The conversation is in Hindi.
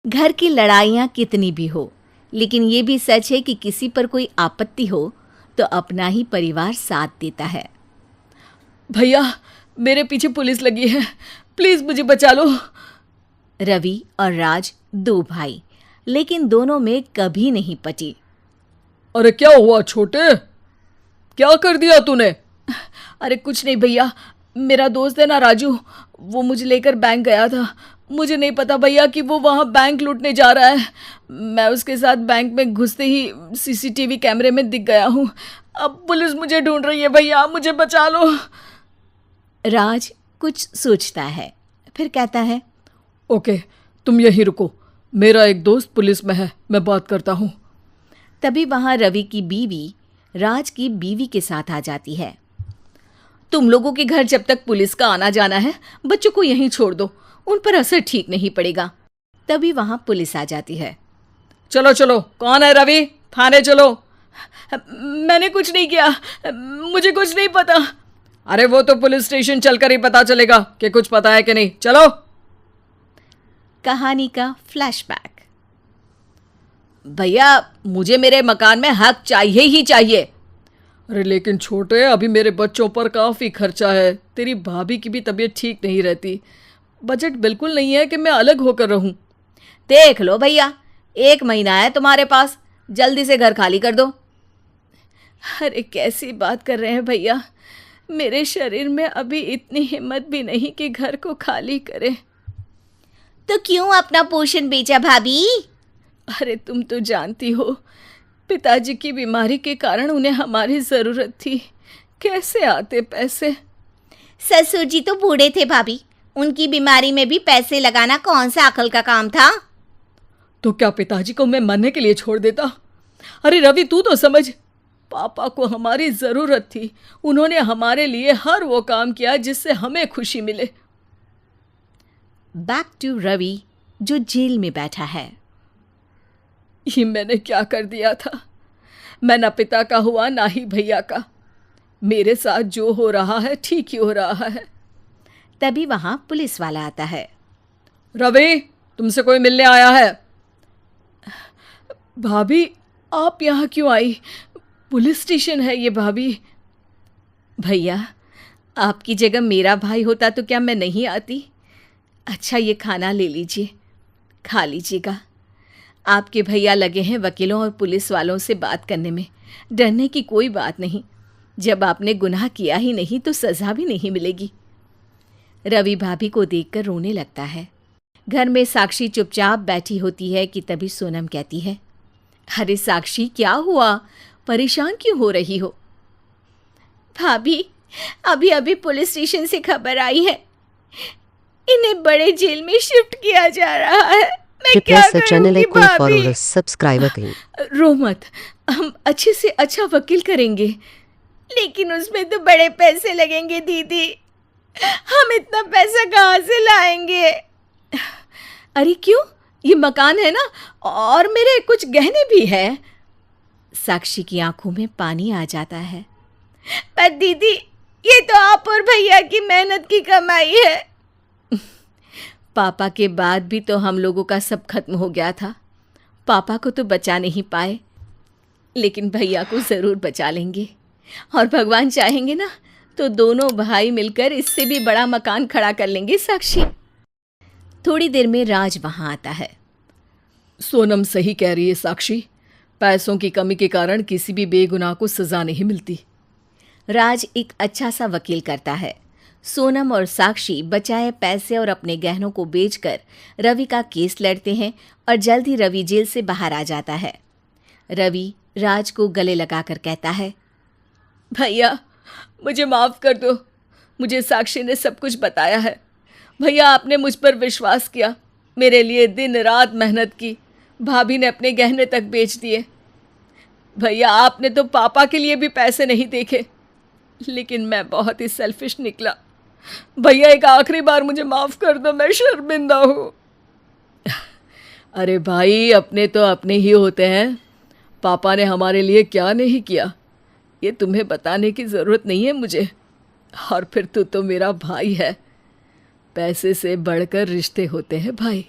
घर की लड़ाइयाँ कितनी भी हो, लेकिन ये भी सच है कि किसी पर कोई आपत्ति हो तो अपना ही परिवार साथ देता है। भैया, मेरे पीछे पुलिस लगी है, प्लीज मुझे बचा लो। रवि और राज दो भाई, लेकिन दोनों में कभी नहीं पटी। अरे क्या हुआ छोटे, क्या कर दिया तूने? अरे कुछ नहीं भैया, मेरा दोस्त है ना राजू, वो मुझे लेकर बैंक गया था। मुझे नहीं पता भैया कि वो वहाँ बैंक लूटने जा रहा है। मैं उसके साथ बैंक में घुसते ही सीसीटीवी कैमरे में दिख गया हूँ। अब पुलिस मुझे ढूंढ रही है भैया, मुझे बचा लो। राज कुछ सोचता है, फिर कहता है, ओके, तुम यहीं रुको, मेरा एक दोस्त पुलिस में है, मैं बात करता हूँ। तभी वहाँ रवि की बीवी राज की बीवी के साथ आ जाती है। तुम लोगों के घर जब तक पुलिस का आना जाना है, बच्चों को यहीं छोड़ दो, उन पर असर ठीक नहीं पड़ेगा। तभी वहां पुलिस आ जाती है। चलो चलो, कौन है रवि, थाने चलो। मैंने कुछ नहीं किया, मुझे कुछ नहीं पता। अरे वो तो पुलिस स्टेशन चलकर ही पता चलेगा कि कुछ पता है कि नहीं, चलो। कहानी का फ्लैशबैक। भैया, मुझे मेरे मकान में हक चाहिए ही चाहिए। अरे लेकिन छोटे, अभी मेरे बच्चों पर काफ़ी खर्चा है, तेरी भाभी की भी तबीयत ठीक नहीं रहती, बजट बिल्कुल नहीं है कि मैं अलग होकर रहूं। देख लो भैया, 1 महीना है तुम्हारे पास, जल्दी से घर खाली कर दो। अरे कैसी बात कर रहे हैं भैया, मेरे शरीर में अभी इतनी हिम्मत भी नहीं कि घर को खाली करे। तो क्यों अपना पोषण बेचा भाभी? अरे तुम तो जानती हो, पिताजी की बीमारी के कारण उन्हें हमारी ज़रूरत थी, कैसे आते पैसे। ससुर जी तो बूढ़े थे भाभी, उनकी बीमारी में भी पैसे लगाना कौन सा अकल का काम था। तो क्या पिताजी को मैं मरने के लिए छोड़ देता? अरे रवि, तू तो समझ, पापा को हमारी ज़रूरत थी, उन्होंने हमारे लिए हर वो काम किया जिससे हमें खुशी मिले। बैक टू रवि, जो जेल में बैठा है। ये मैंने क्या कर दिया था? मैं ना पिता का हुआ ना ही भैया का। मेरे साथ जो हो रहा है ठीक ही हो रहा है। तभी वहां पुलिस वाला आता है। रवि, तुमसे कोई मिलने आया है। भाभी, आप यहाँ क्यों आई? पुलिस स्टेशन है ये भाभी। भैया, आपकी जगह मेरा भाई होता तो क्या मैं नहीं आती? अच्छा, ये खाना ले लीजिए, खा लीजिएगा। आपके भैया लगे हैं वकीलों और पुलिस वालों से बात करने में, डरने की कोई बात नहीं। जब आपने गुनाह किया ही नहीं तो सज़ा भी नहीं मिलेगी। रवि भाभी को देखकर रोने लगता है। घर में साक्षी चुपचाप बैठी होती है कि तभी सोनम कहती है, अरे साक्षी, क्या हुआ, परेशान क्यों हो रही हो? भाभी, अभी अभी पुलिस स्टेशन से खबर आई है, इन्हें बड़े जेल में शिफ्ट किया जा रहा है। मैं क्या करूंगी भाभी? सब्सक्राइबर कहीं रो मत, हम अच्छे से अच्छा वकील करेंगे। लेकिन उसमें तो बड़े पैसे लगेंगे दीदी, हम इतना पैसा कहाँ से लाएंगे? अरे क्यों, ये मकान है ना, और मेरे कुछ गहने भी है। साक्षी की आंखों में पानी आ जाता है। पर दीदी, ये तो आप और भैया की मेहनत की कमाई है। पापा के बाद भी तो हम लोगों का सब खत्म हो गया था। पापा को तो बचा नहीं पाए, लेकिन भैया को ज़रूर बचा लेंगे, और भगवान चाहेंगे ना तो दोनों भाई मिलकर इससे भी बड़ा मकान खड़ा कर लेंगे। साक्षी। थोड़ी देर में राज वहाँ आता है। सोनम सही कह रही है साक्षी, पैसों की कमी के कारण किसी भी बेगुनाह को सज़ा नहीं मिलती। राज एक अच्छा सा वकील करता है। सोनम और साक्षी बचाए पैसे और अपने गहनों को बेचकर रवि का केस लड़ते हैं और जल्द ही रवि जेल से बाहर आ जाता है। रवि राज को गले लगाकर कहता है, भैया मुझे माफ़ कर दो, मुझे साक्षी ने सब कुछ बताया है। भैया, आपने मुझ पर विश्वास किया, मेरे लिए दिन रात मेहनत की, भाभी ने अपने गहने तक बेच दिए। भैया, आपने तो पापा के लिए भी पैसे नहीं देखे, लेकिन मैं बहुत ही सेल्फिश निकला। भैया, एक आखिरी बार मुझे माफ़ कर दो, मैं शर्मिंदा हूँ। अरे भाई, अपने तो अपने ही होते हैं, पापा ने हमारे लिए क्या नहीं किया, ये तुम्हें बताने की ज़रूरत नहीं है मुझे। और फिर तू तो मेरा भाई है, पैसे से बढ़कर रिश्ते होते हैं भाई।